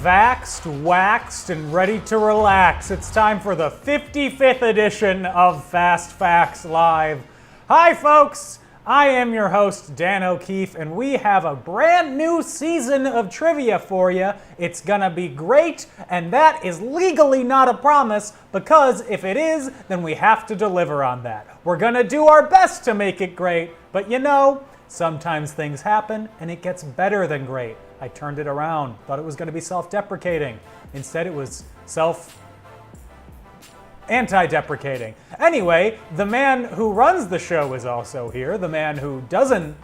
vaxxed, waxed, and ready to relax. It's time for the 55th edition of Fast Facts Live. Hi, folks. I am your host, Dan O'Keefe, and we have a brand new season of trivia for you. It's gonna be great, and that is legally not a promise, because if it is, then we have to deliver on that. We're gonna do our best to make it great, but you know, sometimes things happen, and it gets better than great. I turned it around, thought it was gonna be self-deprecating. Instead, it was anti-deprecating. Anyway, the man who runs the show is also here, the man who doesn't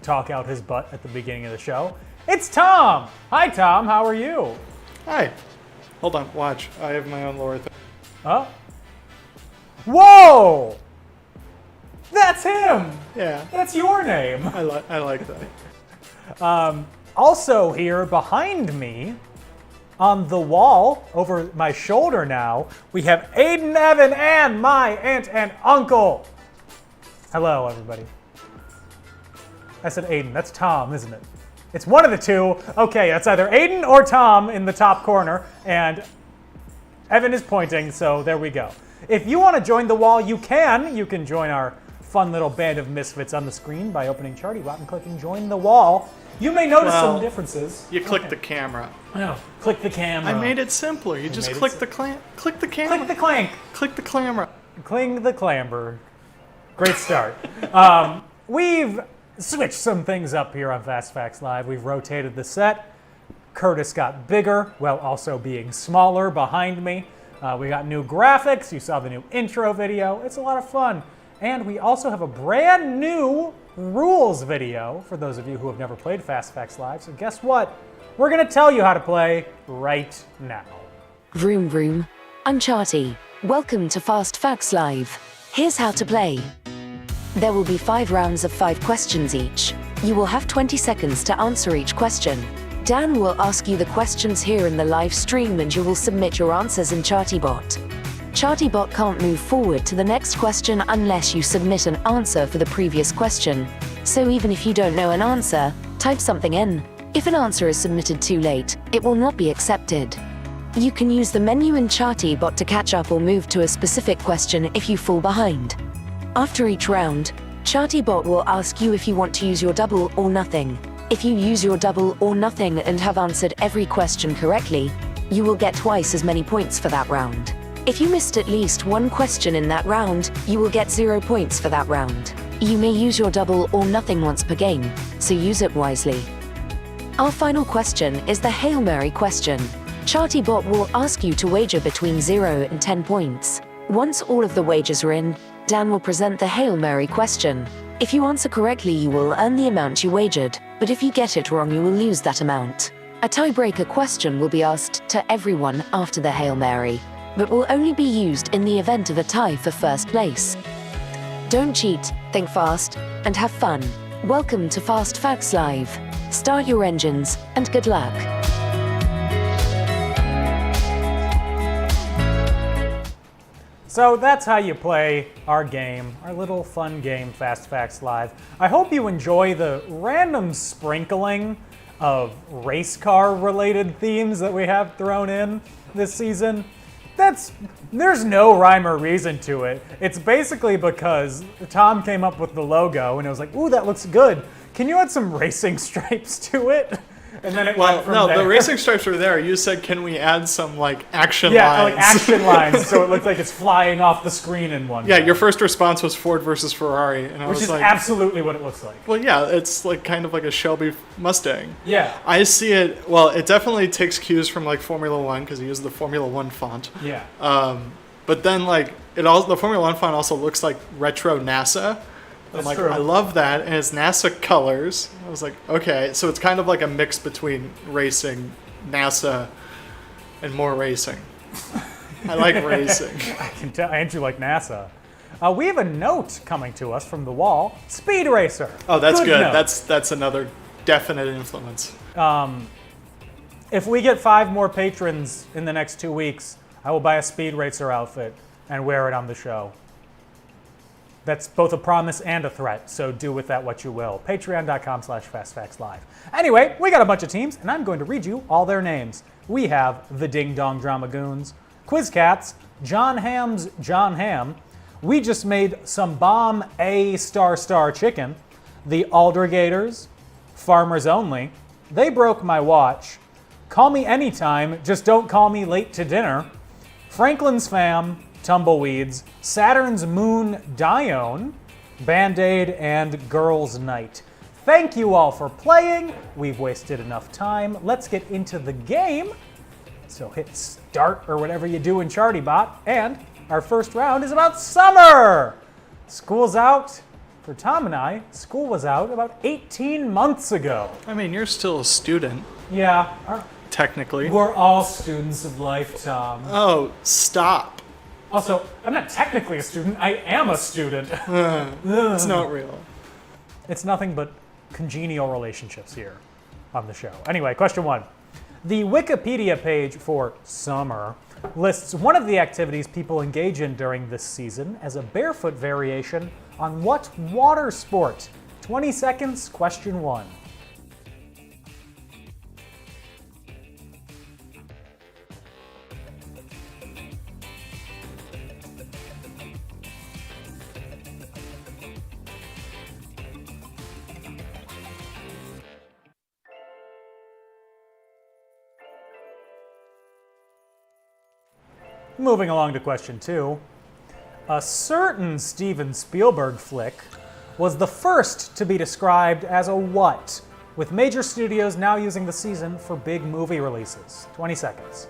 talk out his butt at the beginning of the show. It's Tom! Hi, Tom, how are you? Hi. Hold on, watch. I have my own lore thing. Oh? Whoa! That's him! Yeah, That's your name! I like that. Also here behind me, on the wall, over my shoulder now, we have Aiden, Evan, and my aunt and uncle. Hello, everybody. I said Aiden. That's Tom, isn't it? It's one of the two. Okay, that's either Aiden or Tom in the top corner, and Evan is pointing, so there we go. If you want to join the wall, you can. You can join our fun little band of misfits on the screen by opening ChartyBot and clicking Join the Wall. You may notice some differences. You click the camera. No, click the camera. I made it simpler. You just click the camera. Click the clank. Click the camera. Cling the clamber. Great start. We've switched some things up here on Fast Facts Live. We've rotated the set. Curtis got bigger while also being smaller behind me. We got new graphics. You saw the new intro video. It's a lot of fun. And we also have a brand new rules video for those of you who have never played Fast Facts Live. So guess what? We're going to tell you how to play right now. Vroom vroom. I'm Charty. Welcome to Fast Facts Live. Here's how to play. There will be 5 rounds of 5 questions each. You will have 20 seconds to answer each question. Dan will ask you the questions here in the live stream and you will submit your answers in ChartyBot. ChartyBot can't move forward to the next question unless you submit an answer for the previous question. So even if you don't know an answer, type something in. If an answer is submitted too late, it will not be accepted. You can use the menu in ChartyBot to catch up or move to a specific question if you fall behind. After each round, ChartyBot will ask you if you want to use your double or nothing. If you use your double or nothing and have answered every question correctly, you will get twice as many points for that round. If you missed at least one question in that round, you will get 0 points for that round. You may use your double or nothing once per game, so use it wisely. Our final question is the Hail Mary question. ChartyBot will ask you to wager between 0 and 10 points. Once all of the wagers are in, Dan will present the Hail Mary question. If you answer correctly, you will earn the amount you wagered, but if you get it wrong, you will lose that amount. A tiebreaker question will be asked to everyone after the Hail Mary, but will only be used in the event of a tie for first place. Don't cheat, think fast, and have fun. Welcome to Fast Facts Live. Start your engines, and good luck. So that's how you play our game, our little fun game, Fast Facts Live. I hope you enjoy the random sprinkling of race car related themes that we have thrown in this season. There's no rhyme or reason to it. It's basically because Tom came up with the logo and it was like, ooh, that looks good. Can you add some racing stripes to it? And then it went from there. The racing stripes were there. You said, can we add some action lines? Yeah, like action lines, so it looks like it's flying off the screen in one. Yeah, your first response was Ford versus Ferrari, and which is absolutely what it looks like. Well, yeah, it's kind of like a Shelby Mustang. Yeah. I see it. Well, it definitely takes cues from Formula One because it uses the Formula One font. Yeah. But then the Formula One font also looks like retro NASA. That's true. I love that, and it's NASA colors. I was like, okay, so it's kind of like a mix between racing, NASA, and more racing. I like racing. I can tell, and you like NASA. We have a note coming to us from the wall. Speed Racer. Oh, that's good. Note. That's another definite influence. If we get 5 more patrons in the next 2 weeks, I will buy a Speed Racer outfit and wear it on the show. That's both a promise and a threat, so do with that what you will. Patreon.com/FastFactsLive. Anyway, we got a bunch of teams, and I'm going to read you all their names. we have the Ding Dong Drama Goons, Quiz Cats, John Ham's John Ham. We just made some bomb A star chicken, the Aldergators, Farmers Only, They Broke My Watch, Call Me Anytime, Just Don't Call Me Late to Dinner, Franklin's Fam, Tumbleweeds, Saturn's Moon Dione, Band-Aid, and Girls' Night. Thank you all for playing. We've wasted enough time. Let's get into the game. So hit start or whatever you do in ChartyBot. And our first round is about summer. School's out. For Tom and I, school was out about 18 months ago. I mean, you're still a student, Yeah, technically. we're all students of life, Tom. Oh, stop. Also, I'm not technically a student. I am a student. It's not real. It's nothing but congenial relationships here on the show. Anyway, question 1. The Wikipedia page for summer lists one of the activities people engage in during this season as a barefoot variation on what water sport? 20 seconds, question 1. Moving along to question 2. A certain Steven Spielberg flick was the first to be described as a what, with major studios now using the season for big movie releases. 20 seconds.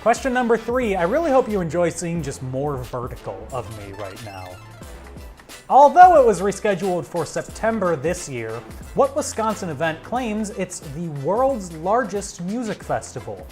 Question number 3. I really hope you enjoy seeing just more vertical of me right now. Although it was rescheduled for September this year, what Wisconsin event claims it's the world's largest music festival?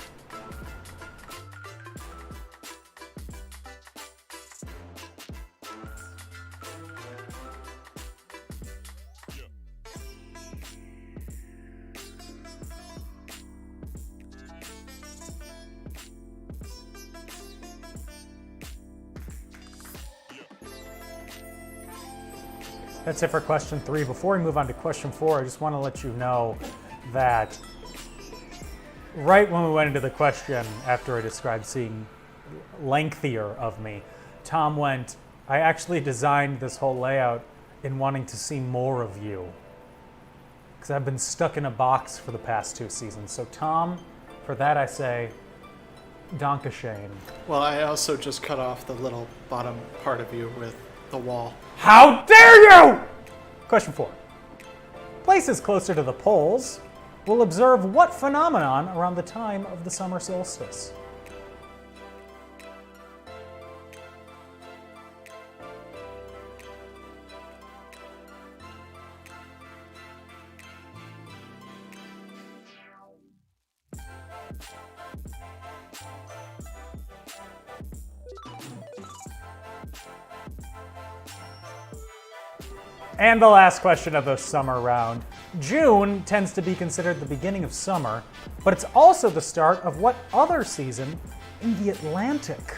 That's it for question 3. Before we move on to question 4, I just want to let you know that right when we went into the question, after I described seeing lengthier of me, Tom went, I actually designed this whole layout in wanting to see more of you. Because I've been stuck in a box for the past 2 seasons. So Tom, for that I say, Danke schön. Well, I also just cut off the little bottom part of you with the wall. How dare you! Question 4. Places closer to the poles will observe what phenomenon around the time of the summer solstice? And the last question of the summer round. June tends to be considered the beginning of summer, but it's also the start of what other season in the Atlantic?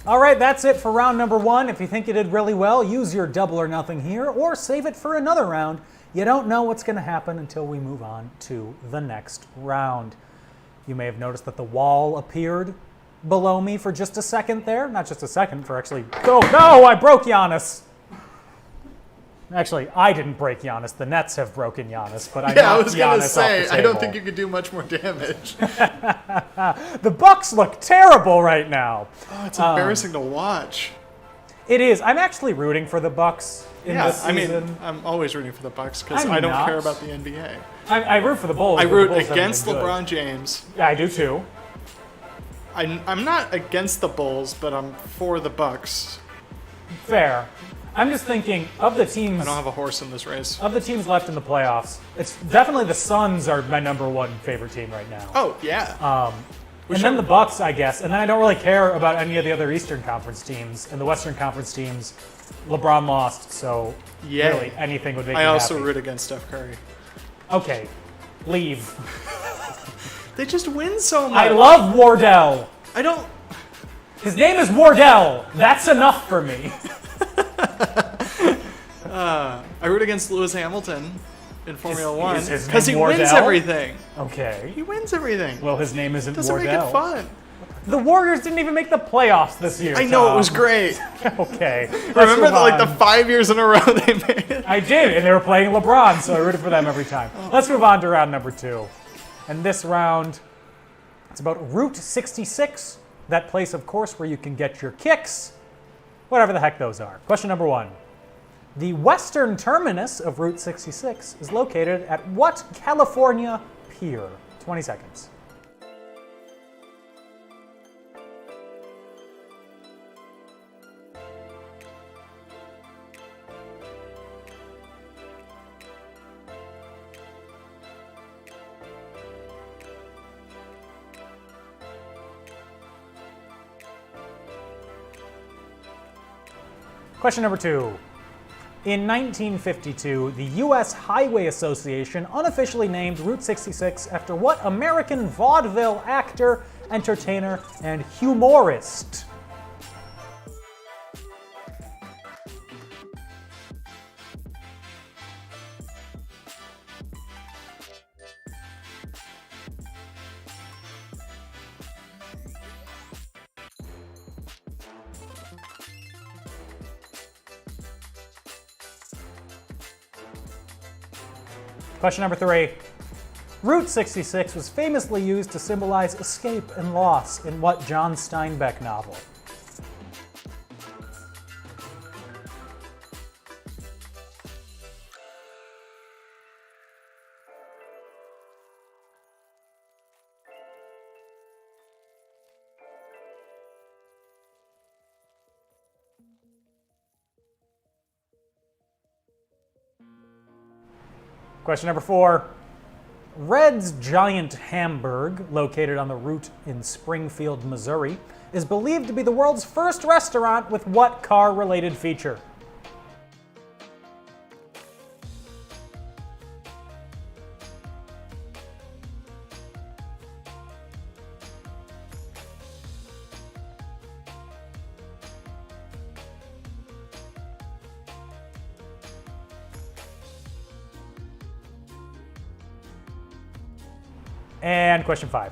All right, that's it for round number 1. If you think you did really well, use your double or nothing here, or save it for another round. You don't know what's going to happen until we move on to the next round. You may have noticed that the wall appeared below me for just a second there. Not just a second, for actually... Oh, no! I broke Giannis! Actually, I didn't break Giannis. The Nets have broken Giannis, but I knocked Giannis I was gonna off say, the I don't table. think you could do much more damage. The Bucks look terrible right now. Oh, it's embarrassing to watch. It is. I'm actually rooting for the Bucks in this I season. mean, I'm always rooting for the Bucks because I'm I don't not. care about the NBA. I root for the Bulls. I but the root Bulls haven't against been good. LeBron James. Yeah, I do too. I'm not against the Bulls, but I'm for the Bucks. Fair. I'm just thinking of the teams. I don't have a horse in this race. Of the teams left in the playoffs, it's definitely the Suns are my number one favorite team right now. Oh yeah. And then the Bucks, I guess. And then I don't really care about any of the other Eastern Conference teams. And the Western Conference teams, LeBron lost, so Yay. really anything would make me I also happy. root against Steph Curry. Okay, leave. They just win so much. I love Wardell. I don't. His name is Wardell. That's enough for me. I root against Lewis Hamilton in Formula One is his because he name wins Wardell? everything. Okay. He wins everything. Well, his name isn't Doesn't Wardell. make it fun. The Warriors didn't even make the playoffs this year. I know it was Tom. great. Okay. let's Remember move like the on. 5 years in a row they made it. I did, and they were playing LeBron, so I rooted for them every time. Let's move on to round number 2. And this round, it's about Route 66, that place, of course, where you can get your kicks, whatever the heck those are. Question number 1. The western terminus of Route 66 is located at what California pier? 20 seconds. Question number 2. In 1952, the U.S. Highway Association unofficially named Route 66 after what American vaudeville actor, entertainer, and humorist? Question number 3. Route 66 was famously used to symbolize escape and loss in what John Steinbeck novel? Question number 4. Red's Giant Hamburg, located on the route in Springfield, Missouri, is believed to be the world's first restaurant with what car-related feature? And question 5.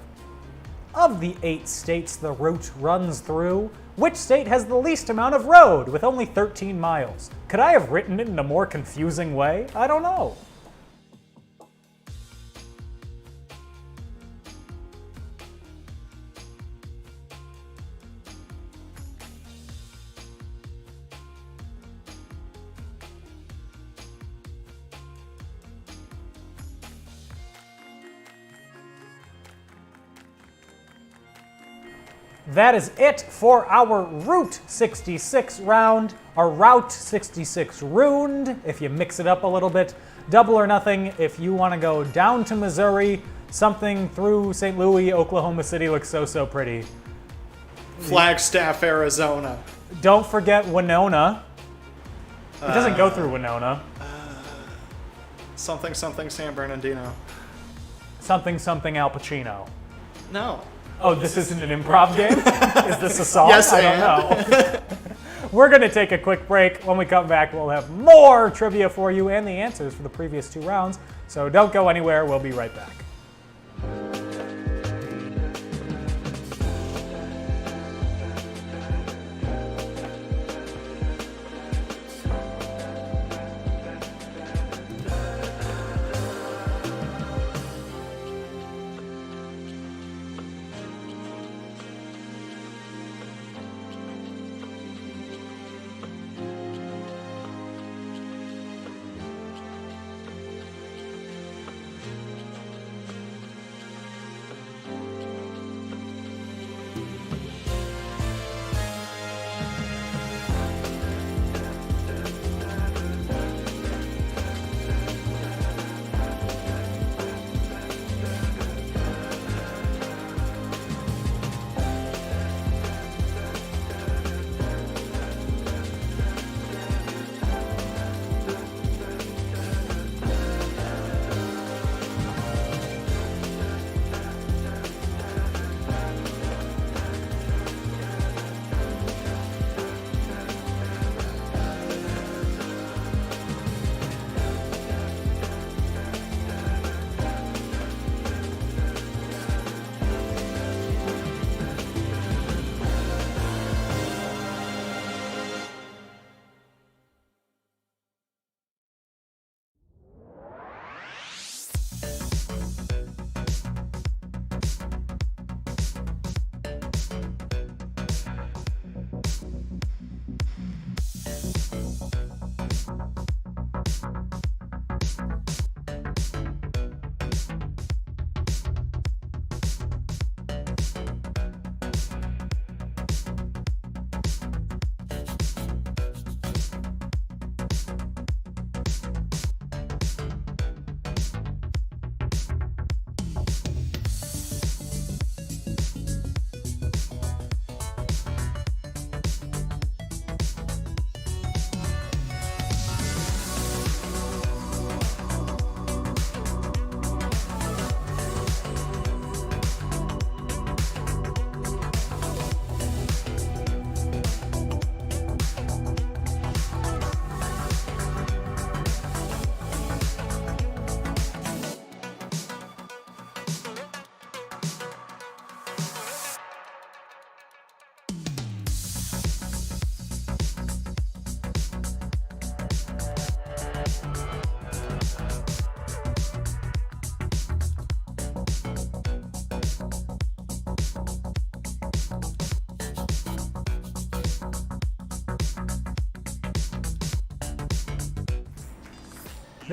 Of the 8 states the route runs through, which state has the least amount of road, with only 13 miles? Could I have written it in a more confusing way? I don't know. That is it for our Route 66 round, our Route 66 ruined, if you mix it up a little bit. Double or nothing, if you want to go down to Missouri, something through St. Louis, Oklahoma City looks so pretty. Flagstaff, Arizona. Don't forget Winona. It doesn't go through Winona. Something San Bernardino. Something Al Pacino. No. Oh, this isn't an improv game? Is this a song? Yes, I don't know. We're going to take a quick break. When we come back, we'll have more trivia for you and the answers for the previous 2 rounds. So don't go anywhere. We'll be right back.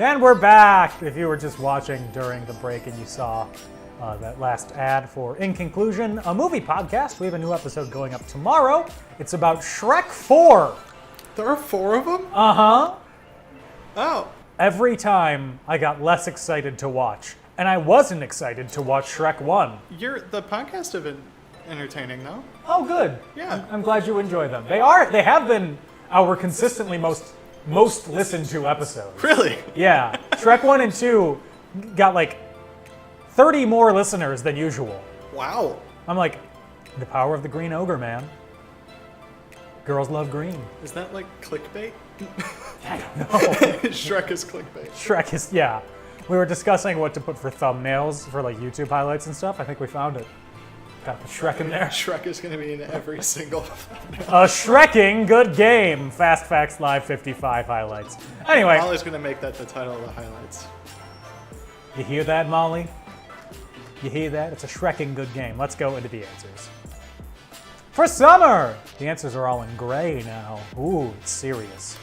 And we're back. If you were just watching during the break and you saw that last ad for In Conclusion, a movie podcast, we have a new episode going up tomorrow. It's about Shrek 4. There are 4 of them? Uh-huh. Oh. Every time I got less excited to watch, and I wasn't excited to watch Shrek 1. The podcast have been entertaining, though. Oh, good. Yeah. I'm glad you enjoy them. They have been our consistently most listened to episodes. Really? Yeah. Shrek 1 and 2 got like 30 more listeners than usual. Wow. I'm like, the power of the green ogre, man. Girls love green. Is that like clickbait? I don't know. Shrek is clickbait. Shrek is, yeah. We were discussing what to put for thumbnails for like YouTube highlights and stuff. I think we found it. Got the Shrek in there. Shrek is going to be in every single. A Shrekking good game. Fast Facts Live 55 highlights. Anyway. Molly's going to make that the title of the highlights. You hear that, Molly? You hear that? It's a Shrekking good game. Let's go into the answers. For summer! The answers are all in gray now. Ooh, it's serious.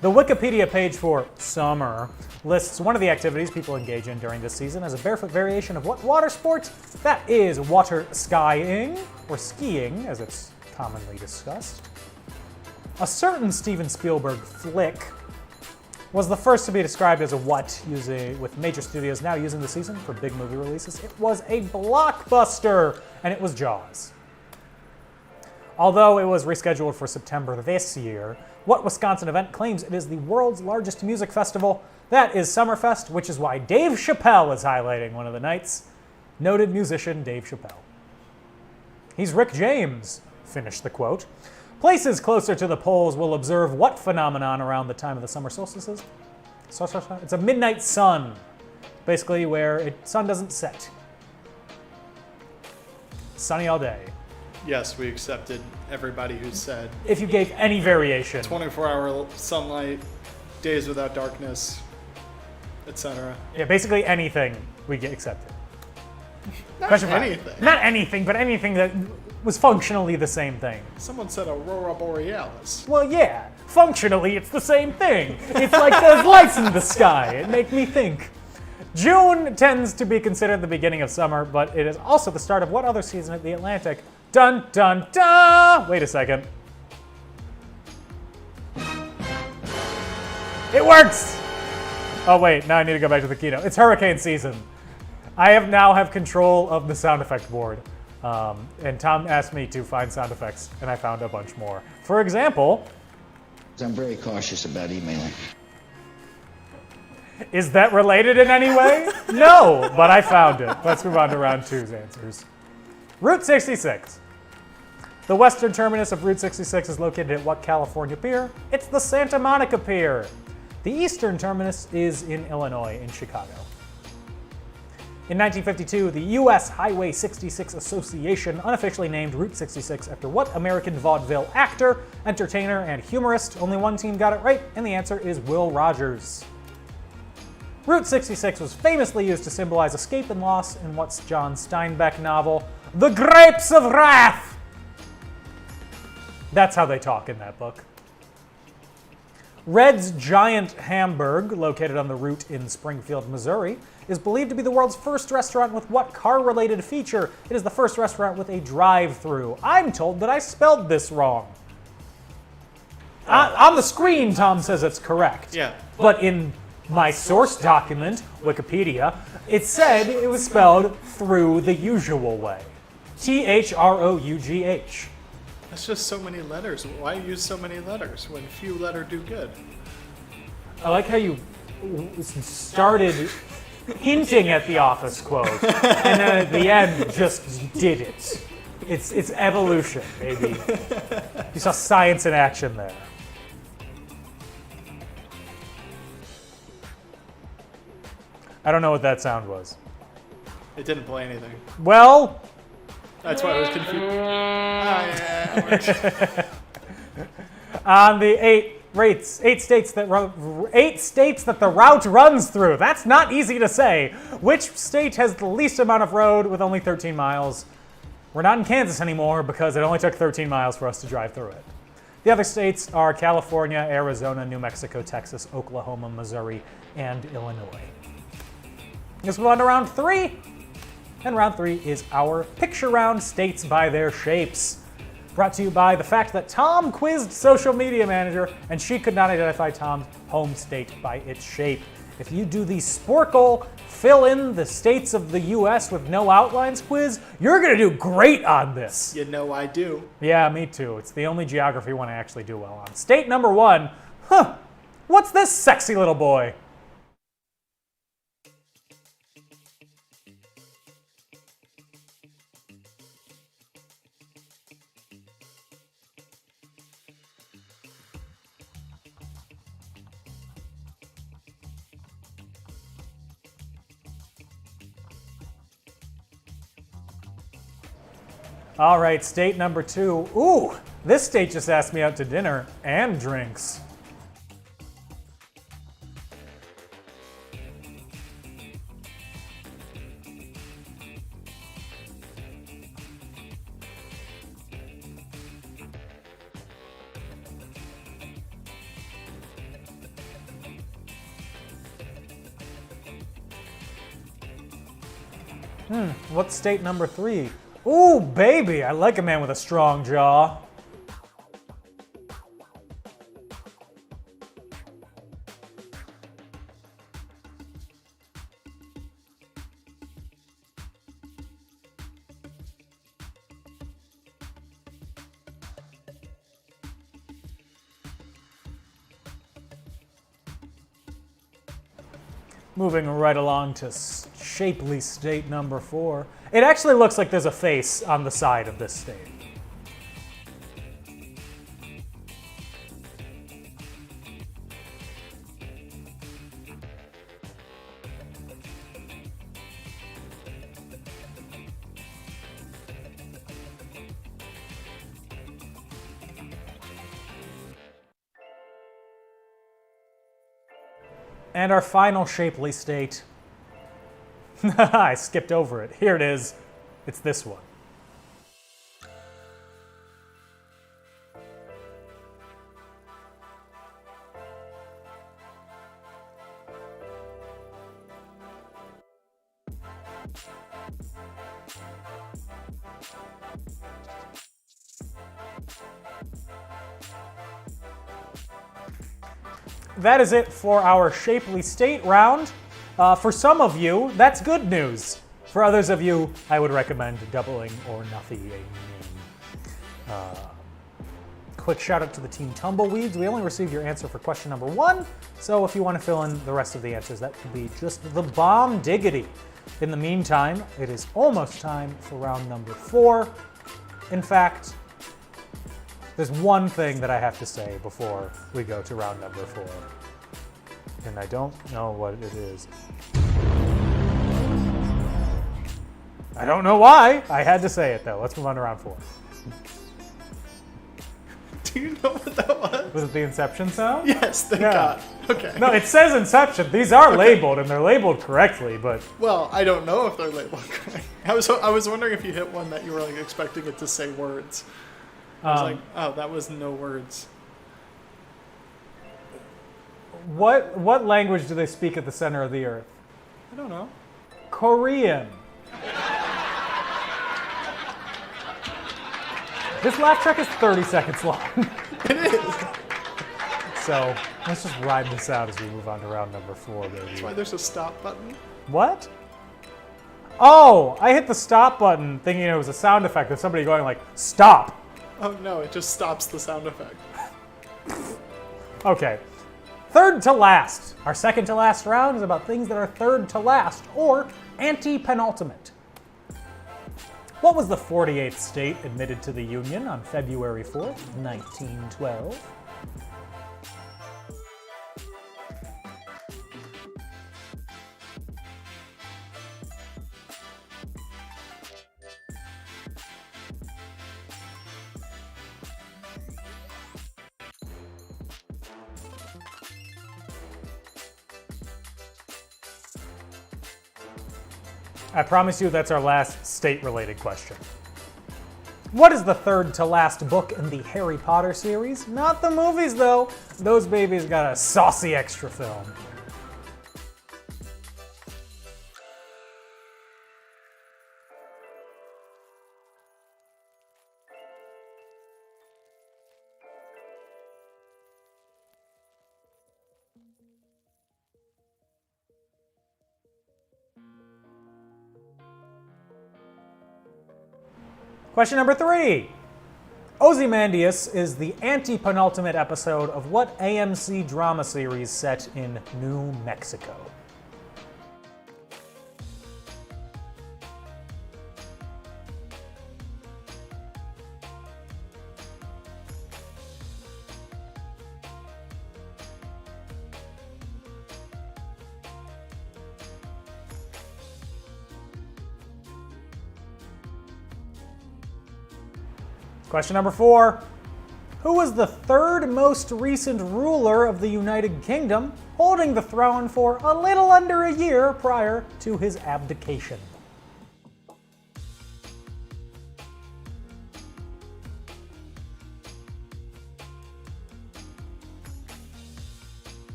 The Wikipedia page for summer lists one of the activities people engage in during this season as a barefoot variation of what water sport? That is water skiing, or skiing as it's commonly discussed. A certain Steven Spielberg flick was the first to be described as a what, with major studios now using the season for big movie releases. It was a blockbuster, and it was Jaws. Although it was rescheduled for September this year, What Wisconsin Event claims it is the world's largest music festival. That is Summerfest, which is why Dave Chappelle is highlighting one of the nights. Noted musician Dave Chappelle. He's Rick James, finished the quote. Places closer to the poles will observe what phenomenon around the time of the summer solstices? It's a midnight sun, basically where sun doesn't set. Sunny all day. Yes, we accepted everybody who said If you gave any variation. 24-hour sunlight, days without darkness, etc. Yeah, basically anything we get accepted. Not Question five. anything. Not anything, but anything that was functionally the same thing. Someone said Aurora Borealis. Well, yeah, functionally it's the same thing. It's like there's lights in the sky. It make me think. June tends to be considered the beginning of summer, but it is also the start of what other season at the Atlantic? Dun dun dun! Wait a second. It works! Oh wait, now I need to go back to the keynote. It's hurricane season. I now have control of the sound effect board. And Tom asked me to find sound effects, and I found a bunch more. For example... I'm very cautious about emailing. Is that related in any way? No, but I found it. Let's move on to round two's answers. Route 66. The western terminus of Route 66 is located at what California pier? It's the Santa Monica Pier. The eastern terminus is in Illinois, in Chicago. In 1952, the U.S. Highway 66 Association unofficially named Route 66 after what American vaudeville actor, entertainer, and humorist? Only one team got it right, and the answer is Will Rogers. Route 66 was famously used to symbolize escape and loss in what's John Steinbeck novel, The Grapes of Wrath. That's how they talk in that book. Red's Giant Hamburg, located on the route in Springfield, Missouri, is believed to be the world's first restaurant with what car-related feature? It is the first restaurant with a drive-thru. I'm told that I spelled this wrong. On the screen, Tom says it's correct. Yeah. But in my source document, Wikipedia, it said it was spelled through the usual way. T-H-R-O-U-G-H. That's just so many letters. Why use so many letters when few letter do good? I like how you started hinting at the Office quote, and then at the end just did it. It's evolution, baby. You saw science in action there. I don't know what that sound was. It didn't play anything. Well, That's why I was confused. Yeah. on the eight states that the route runs through. That's not easy to say. Which state has the least amount of road with only 13 miles? We're not in Kansas anymore because it only took 13 miles for us to drive through it. The other states are California, Arizona, New Mexico, Texas, Oklahoma, Missouri, and Illinois. Let's move on to round 3. And round 3 is our picture round, states by their shapes. Brought to you by the fact that Tom quizzed social media manager and she could not identify Tom's home state by its shape. If you do the Sporkle fill in the states of the US with no outlines quiz, you're gonna do great on this. You know I do. Yeah, me too. It's the only geography one I actually do well on. State number 1, what's this sexy little boy? All right, state number 2. Ooh, this state just asked me out to dinner and drinks. What's state number 3? Ooh, baby, I like a man with a strong jaw. Moving right along to shapely state number 4. It actually looks like there's a face on the side of this state. And our final shapely state. I skipped over it. Here it is. It's this one. That is it for our shapely state round. For some of you, that's good news. For others of you, I would recommend doubling or nothing. Quick shout out to the Team Tumbleweeds. We only received your answer for question number 1, so if you want to fill in the rest of the answers, that could be just the bomb diggity. In the meantime, it is almost time for round number 4. In fact, there's one thing that I have to say before we go to round number 4. And I don't know what it is. I don't know why. I had to say it though. Let's move on to round 4. Do you know what that was? Was it the Inception sound? Yes, thank Yeah. God. Okay. No, it says Inception. These are labeled and they're labeled correctly, but Well, I don't know if they're labeled correct. I was wondering if you hit one that you were like expecting it to say words. I was like, oh, that was no words. what language do they speak at the center of the earth? I don't know. Korean. This laugh track is 30 seconds long. It is. So let's just ride this out as we move on to round number 4, baby. That's why there's a stop button. What? Oh, I hit the stop button thinking it was a sound effect of somebody going like, stop. Oh no, it just stops the sound effect. Okay. Third to last. Our second to last round is about things that are third to last, or anti-penultimate. What was the 48th state admitted to the Union on February 4th, 1912? I promise you that's our last state-related question. What is the third to last book in the Harry Potter series? Not the movies, though. Those babies got a saucy extra film. Question number 3. Ozymandias is the anti-penultimate episode of what AMC drama series set in New Mexico? Question number 4. Who was the third most recent ruler of the United Kingdom, holding the throne for a little under a year prior to his abdication?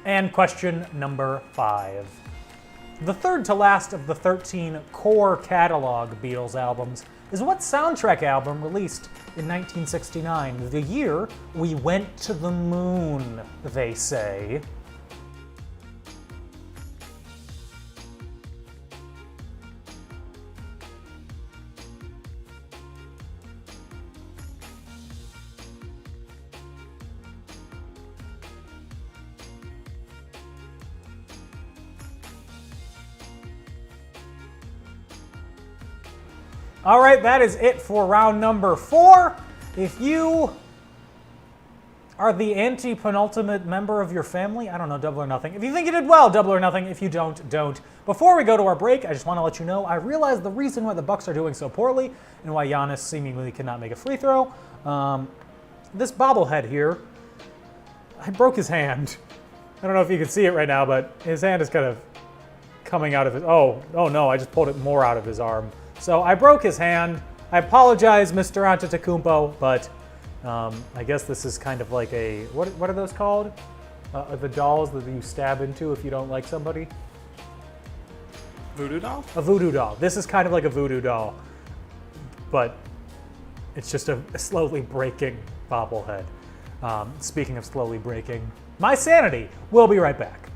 And question number 5. The third to last of the 13 core catalog Beatles albums is what soundtrack album released in 1969, the year we went to the moon, they say? All right, that is it for round number 4. If you are the anti-penultimate member of your family, I don't know, double or nothing. If you think you did well, double or nothing. If you don't, don't. Before we go to our break, I just want to let you know, I realize the reason why the Bucks are doing so poorly and why Giannis seemingly cannot make a free throw. This bobblehead here, I broke his hand. I don't know if you can see it right now, but his hand is kind of coming out of his, oh no, I just pulled it more out of his arm. So I broke his hand. I apologize, Mr. Antetokounmpo, but I guess this is kind of like a, what are those called? The dolls that you stab into if you don't like somebody? Voodoo doll? A voodoo doll. This is kind of like a voodoo doll, but it's just a slowly breaking bobblehead. Speaking of slowly breaking, my sanity. We'll be right back.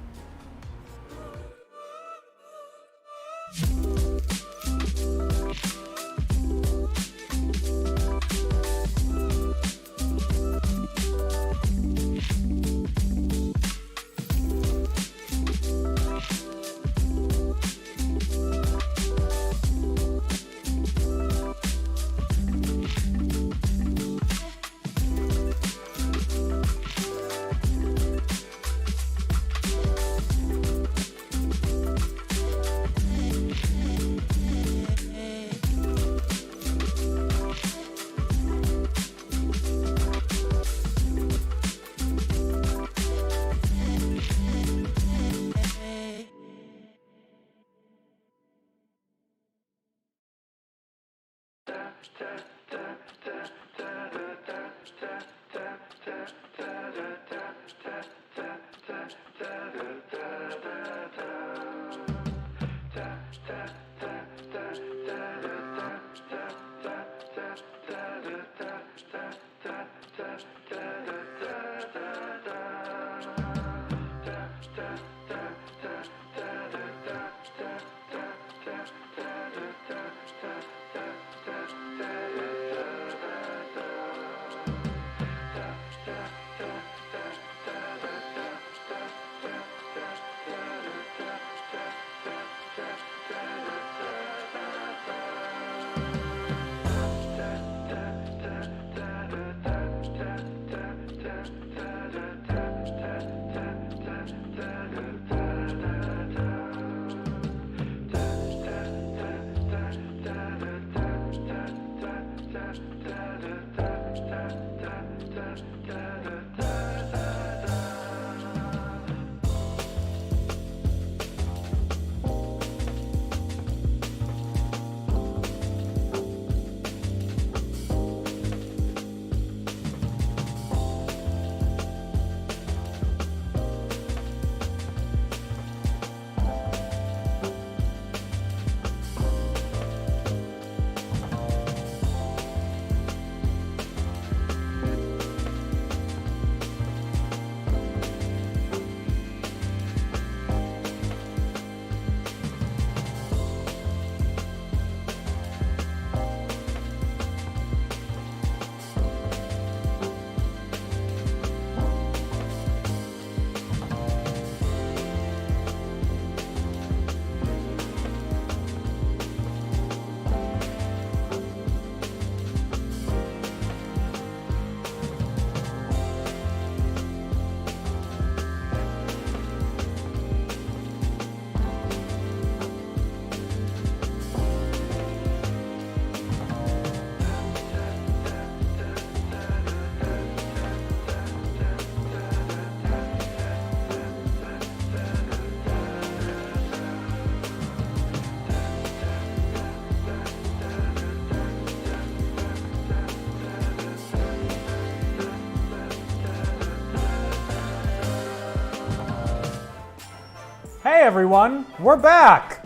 Hey everyone, we're back!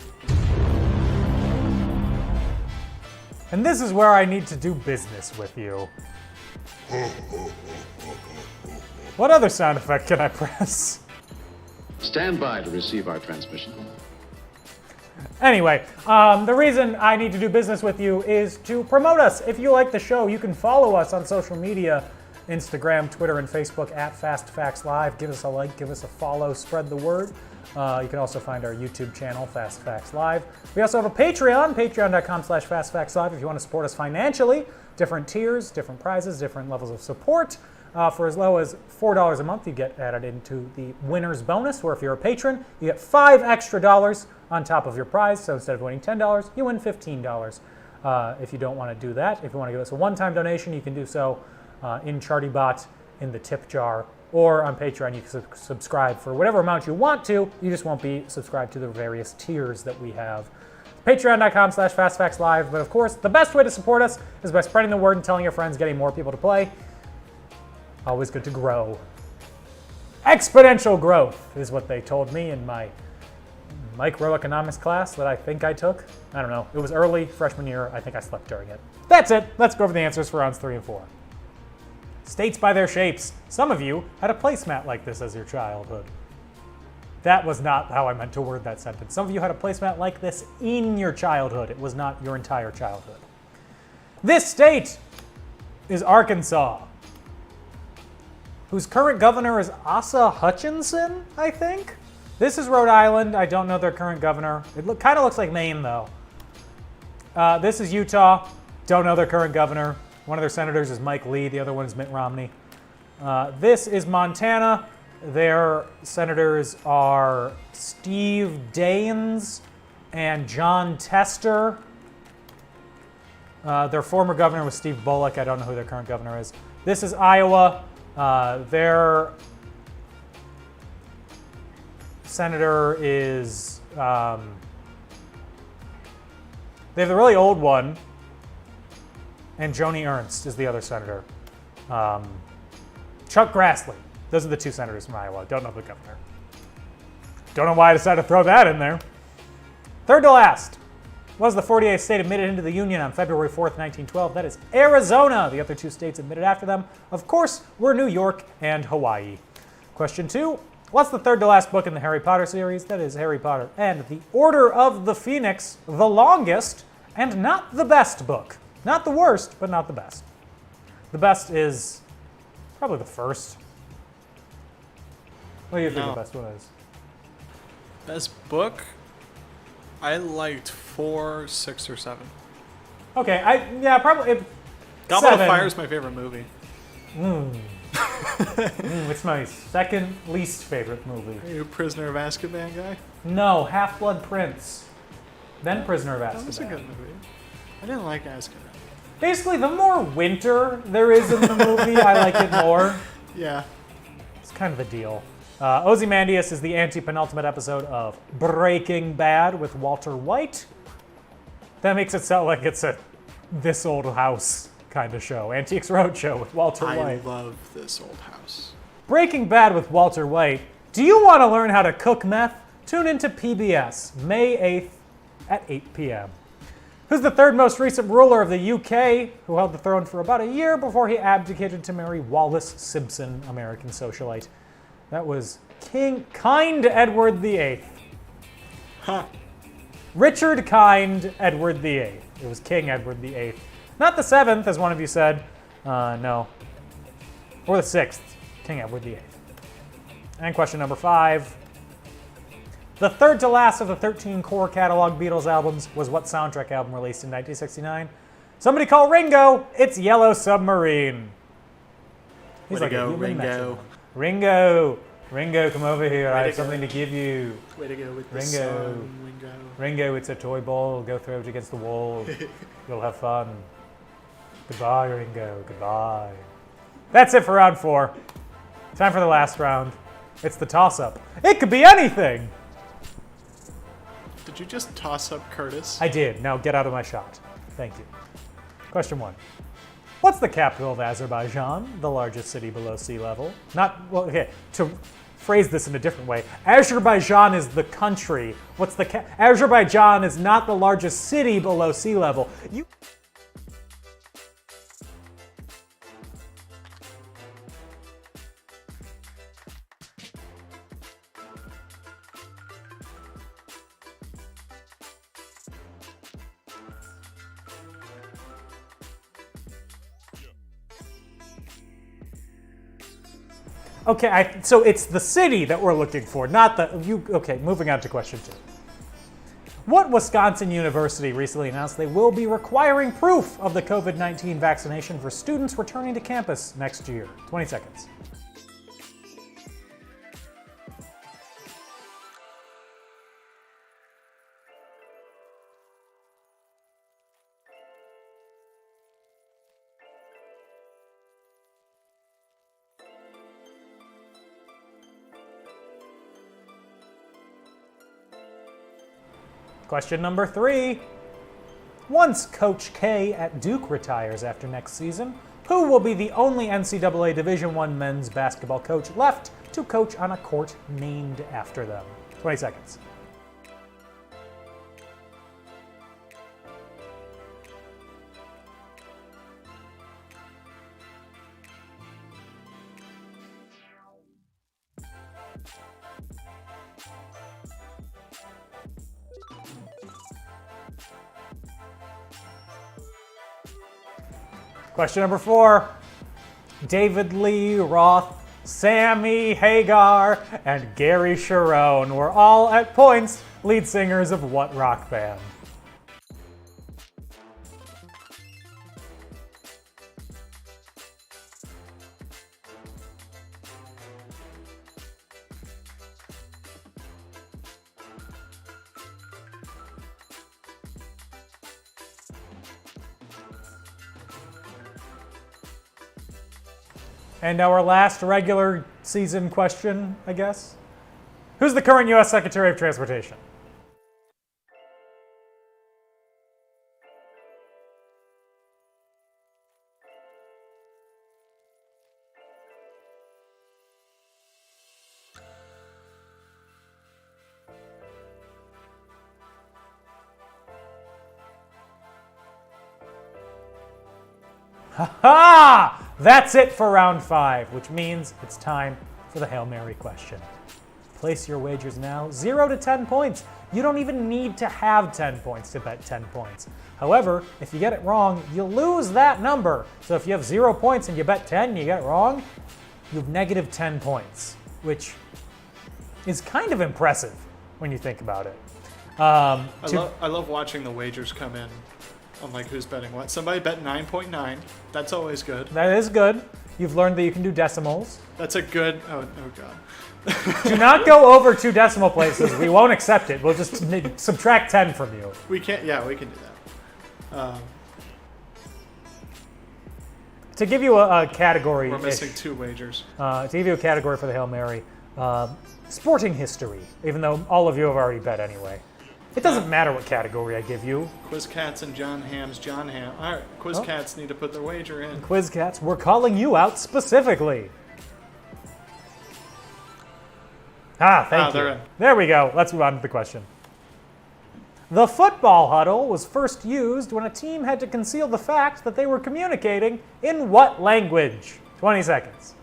And this is where I need to do business with you. What other sound effect can I press? Stand by to receive our transmission. Anyway, the reason I need to do business with you is to promote us. If you like the show, you can follow us on social media, Instagram, Twitter, and Facebook at Fast Facts Live. Give us a like, give us a follow, spread the word. You can also find our YouTube channel, Fast Facts Live. We also have a Patreon, patreon.com/FastFactsLive if you want to support us financially. Different tiers, different prizes, different levels of support. For as low as $4 a month, you get added into the winner's bonus, where if you're a patron, you get $5 extra on top of your prize. So instead of winning $10, you win $15. If you don't want to do that, if you want to give us a one-time donation, you can do so in ChartyBot, in the tip jar, or on Patreon. You can subscribe for whatever amount you want to. You just won't be subscribed to the various tiers that we have. Patreon.com/FastFactsLive. But of course, the best way to support us is by spreading the word and telling your friends, getting more people to play. Always good to grow. Exponential growth is what they told me in my microeconomics class that I think I took. I don't know. It was early freshman year. I think I slept during it. That's it. Let's go over the answers for rounds 3 and 4. States by their shapes. Some of you had a placemat like this as your childhood. That was not how I meant to word that sentence. Some of you had a placemat like this in your childhood. It was not your entire childhood. This state is Arkansas, whose current governor is Asa Hutchinson, I think. This is Rhode Island. I don't know their current governor. It kind of looks like Maine, though. This is Utah. Don't know their current governor. One of their senators is Mike Lee. The other one is Mitt Romney. This is Montana. Their senators are Steve Daines and John Tester. Their former governor was Steve Bullock. I don't know who their current governor is. This is Iowa. Their senator is, they have the really old one, and Joni Ernst is the other senator. Chuck Grassley. Those are the two senators from Iowa. Don't know the governor. Don't know why I decided to throw that in there. Third to last was the 48th state admitted into the Union on February 4th, 1912. That is Arizona. The other two states admitted after them, of course, were New York and Hawaii. Question 2. What's the third to last book in the Harry Potter series? That is Harry Potter and the Order of the Phoenix, the longest and not the best book. Not the worst, but not the best. The best is probably the first. What do you think the best one is? Best book? I liked 4, 6, or 7. Okay, probably. Goblet of 7. Fire is my favorite movie. It's my second least favorite movie. Are you a Prisoner of Azkaban guy? No, Half-Blood Prince. Then Prisoner of That was a Azkaban. good movie. I didn't like Azkaban. Basically, the more winter there is in the movie, I like it more. Yeah. It's kind of a deal. Ozymandias is the anti-penultimate episode of Breaking Bad with Walter White. That makes it sound like it's a This Old House kind of show. Antiques Roadshow with Walter I White. love This Old House. Breaking Bad with Walter White. Do you want to learn how to cook meth? Tune into PBS, May 8th at 8 p.m. Who's the third most recent ruler of the UK, who held the throne for about a year before he abdicated to marry Wallace Simpson, American socialite? That was Kind Edward VIII. Huh. Richard Kind Edward VIII. It was King Edward VIII. Not the 7th, as one of you said. No. Or the 6th. King Edward VIII. And question number 5. The third to last of the 13 core catalog Beatles albums was what soundtrack album released in 1969? Somebody call Ringo. It's Yellow Submarine. He's Way to like go, a human Ringo. Ringo. Ringo, come over here. I Way have to go. something to give you. Way to go with the Ringo. sun, Ringo. Ringo, it's a toy ball. Go throw it against the wall. You'll have fun. Goodbye, Ringo. Goodbye. That's it for round 4. Time for the last round. It's the toss-up. It could be anything. Did you just toss up Curtis? I did. Now get out of my shot. Thank you. Question 1. What's the capital of Azerbaijan, the largest city below sea level? phrase this in a different way. Azerbaijan is the country. Azerbaijan is not the largest city below sea level. Okay, so it's the city that we're looking for, not okay, moving on to question 2. What Wisconsin university recently announced they will be requiring proof of the COVID-19 vaccination for students returning to campus next year? 20 seconds. Question number 3. Once Coach K at Duke retires after next season, who will be the only NCAA Division I men's basketball coach left to coach on a court named after them? 20 seconds. Question number 4. David Lee Roth, Sammy Hagar, and Gary Cherone were all at points lead singers of what rock band? And our last regular season question, I guess. Who's the current U.S. Secretary of Transportation? Ha-ha! That's it for round 5, which means it's time for the Hail Mary question. Place your wagers now, 0 to 10 points. You don't even need to have 10 points to bet 10 points. However, if you get it wrong, you lose that number. So if you have 0 points and you bet 10 and you get it wrong, you have negative 10 points, which is kind of impressive when you think about it. I love watching the wagers come in on like who's betting what. Somebody bet 9.9. That's always good. That is good. You've learned that you can do decimals. That's a good. Oh God. Do not go over 2 decimal places. We won't accept it. We'll just subtract 10 from you. We can't. Yeah, we can do that. To give you a category, We're missing 2 wagers. To give you a category for the Hail Mary, sporting history. Even though all of you have already bet anyway. It doesn't matter what category I give you. Quiz Cats and John Ham. All right, Quiz Cats need to put their wager in. Quiz Cats, we're calling you out specifically. Thank you. They're in. There we go. Let's move on to the question. The football huddle was first used when a team had to conceal the fact that they were communicating in what language? 20 seconds.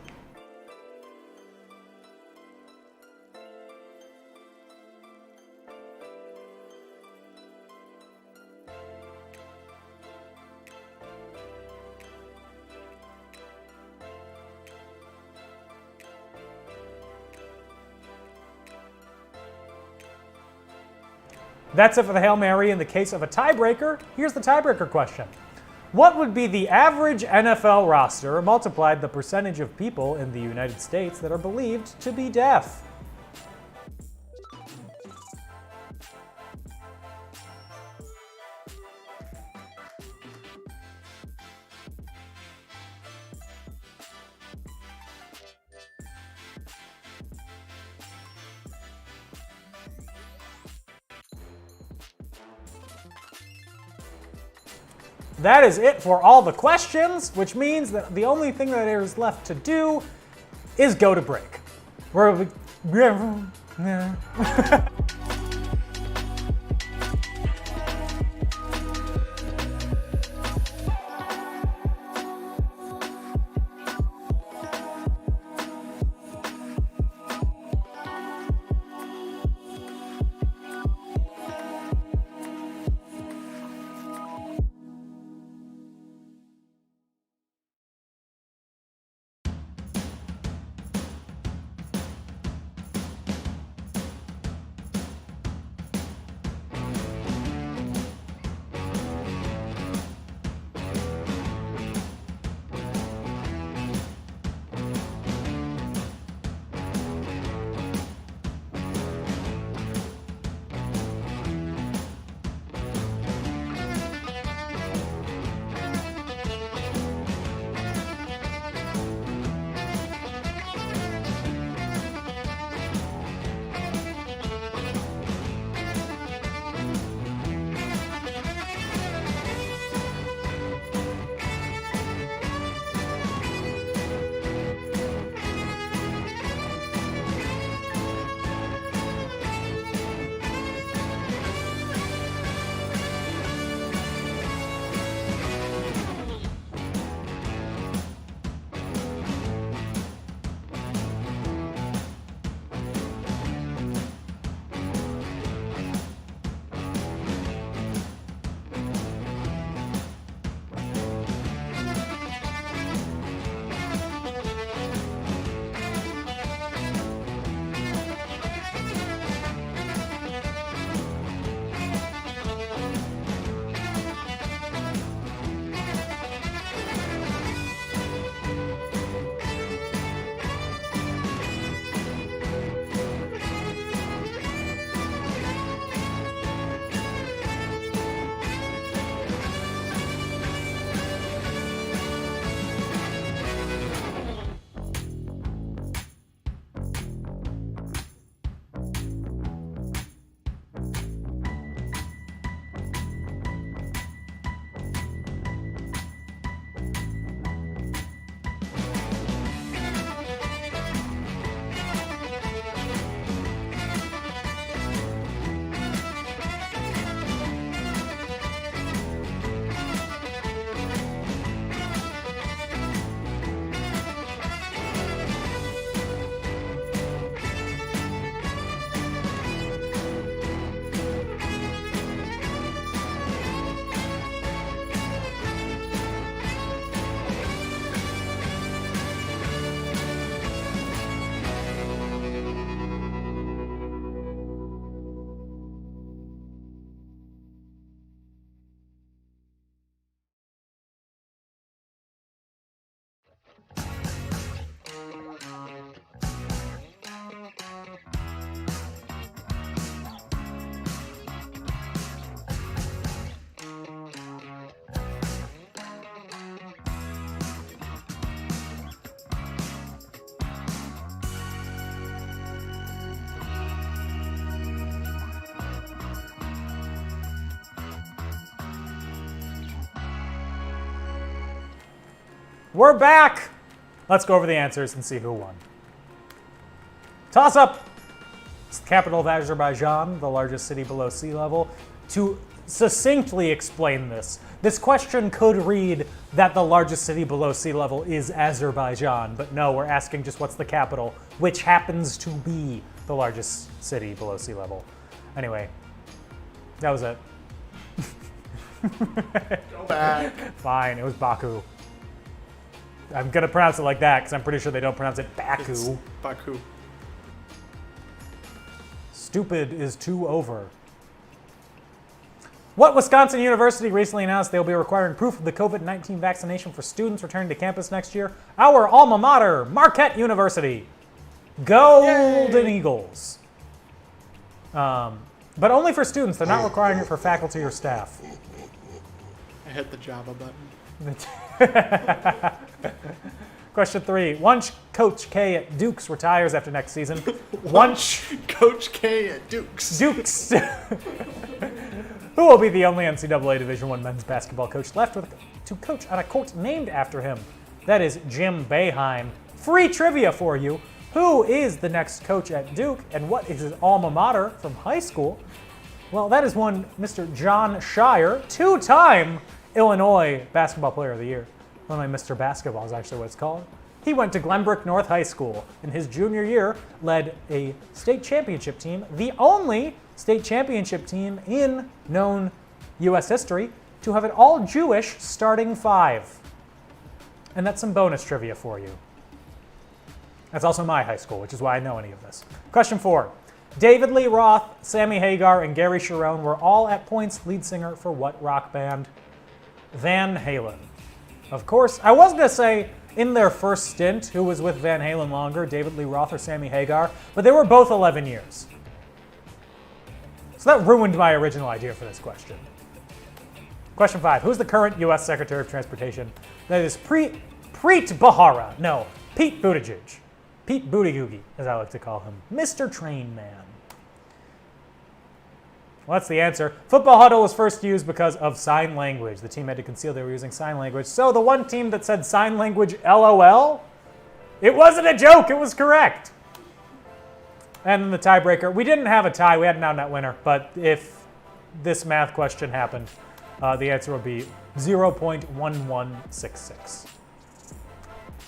That's it for the Hail Mary. In the case of a tiebreaker, here's the tiebreaker question. What would be the average NFL roster multiplied the percentage of people in the United States that are believed to be deaf? That is it for all the questions, which means that the only thing that is left to do is go to break. We're back! Let's go over the answers and see who won. Toss up! It's the capital of Azerbaijan, the largest city below sea level. To succinctly explain this, this question could read that the largest city below sea level is Azerbaijan, but no, we're asking just what's the capital, which happens to be the largest city below sea level. Anyway, that was it. Go back. Fine, it was Baku. I'm gonna pronounce it like that because I'm pretty sure they don't pronounce it Baku. It's Baku. Stupid is 2 over. What Wisconsin University recently announced they'll be requiring proof of the COVID-19 vaccination for students returning to campus next year? Our alma mater, Marquette University. Golden Eagles. But only for students. They're not requiring it for faculty or staff. I hit the Java button. Question 3. Once Coach K at Dukes retires after next season, once Coach K at Dukes. Dukes, who will be the only NCAA Division I men's basketball coach left to coach on a court named after him? That is Jim Boeheim. Free trivia for you. Who is the next coach at Duke, and what is his alma mater from high school? Well, that is one Mr. John Shire, two-time Illinois Basketball Player of the Year. Illinois Mr. Basketball is actually what it's called. He went to Glenbrook North High School. In his junior year, led a state championship team, the only state championship team in known U.S. history to have an all-Jewish starting five. And that's some bonus trivia for you. That's also my high school, which is why I know any of this. Question 4. David Lee Roth, Sammy Hagar, and Gary Cherone were all at points lead singer for what rock band? Van Halen. Of course, I was going to say in their first stint who was with Van Halen longer, David Lee Roth or Sammy Hagar, but they were both 11 years. So that ruined my original idea for this question. Question 5. Who's the current U.S. Secretary of Transportation? That is Preet Bharara. No, Pete Buttigieg. Pete Buttigieg, as I like to call him. Mr. Train Man. Well, that's the answer. Football huddle was first used because of sign language. The team had to conceal they were using sign language. So the one team that said sign language LOL, it wasn't a joke, it was correct. And then the tiebreaker. We didn't have a tie, we had an out-and-out winner, but if this math question happened, the answer would be 0.1166.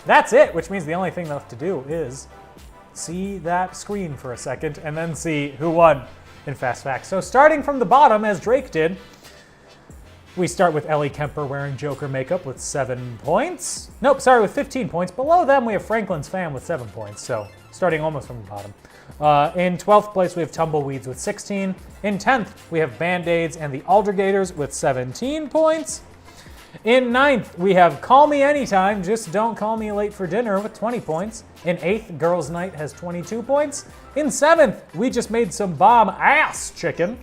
That's it, which means the only thing left to do is see that screen for a second and then see who won in Fast Facts. So starting from the bottom, as Drake did, we start with Ellie Kemper wearing Joker makeup with 7 points. Nope, sorry, with 15 points. Below them, we have Franklin's Fan with 7 points, so starting almost from the bottom. In 12th place, we have Tumbleweeds with 16. In 10th, we have Band-Aids and the Aldergators with 17 points. In 9th, we have Call Me Anytime, Just Don't Call Me Late for Dinner with 20 points. In 8th, Girls Night has 22 points. In 7th, We Just Made Some Bomb Ass Chicken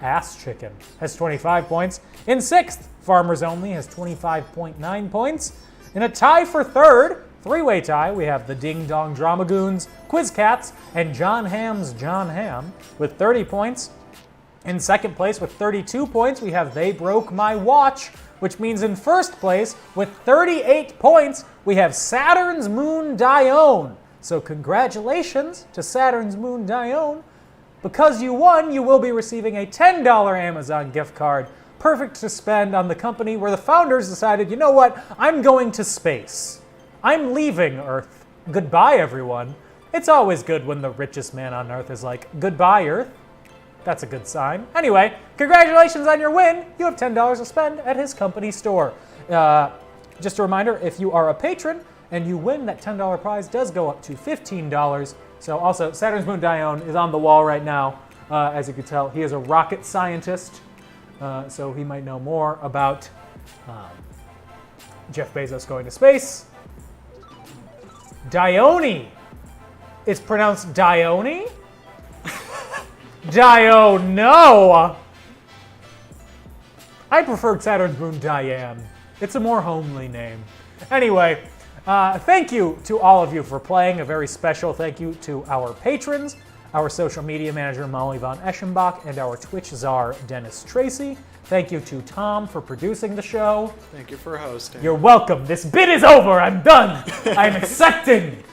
has 25 points. In 6th, Farmers Only has 25.9 points. In a tie for 3rd, three-way tie, we have the Ding Dong Dramagoons, Quiz Cats, and John Hamm's John Hamm with 30 points. In 2nd place with 32 points, we have They Broke My Watch, which means in 1st place with 38 points, we have Saturn's Moon Dione. So congratulations to Saturn's Moon Dione. Because you won, you will be receiving a $10 Amazon gift card, perfect to spend on the company where the founders decided, you know what, I'm going to space. I'm leaving Earth. Goodbye, everyone. It's always good when the richest man on Earth is like, goodbye, Earth. That's a good sign. Anyway, congratulations on your win. You have $10 to spend at his company store. Just a reminder, if you are a patron and you win, that $10 prize does go up to $15. So also, Saturn's Moon Dione is on the wall right now. As you can tell, he is a rocket scientist, so he might know more about Jeff Bezos going to space. Dione. It's pronounced Dione? No. I prefer Saturn's Moon Diane. It's a more homely name. Anyway, thank you to all of you for playing. A very special thank you to our patrons, our social media manager Molly von Eschenbach, and our Twitch czar Dennis Tracy. Thank you to Tom for producing the show. Thank you for hosting. You're welcome. This bit is over. I'm done. I'm accepting.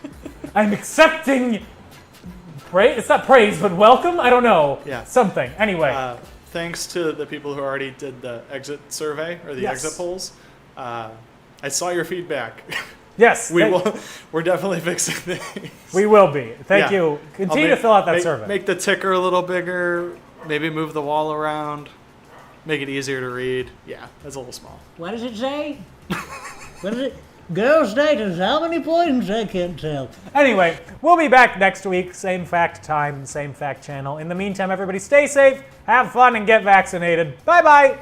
Praise? It's not praise, but welcome? I don't know. Yeah. Something. Anyway. Thanks to the people who already did the exit survey or the exit polls. I saw your feedback. Yes. We're definitely fixing things. We will be. Thank you. Continue to fill out that survey. Make the ticker a little bigger. Maybe move the wall around. Make it easier to read. Yeah, that's a little small. What does it say? What is it? Girls' Night is how many points? I can't tell. Anyway, we'll be back next week. Same fact time, same fact channel. In the meantime, everybody stay safe, have fun, and get vaccinated. Bye-bye.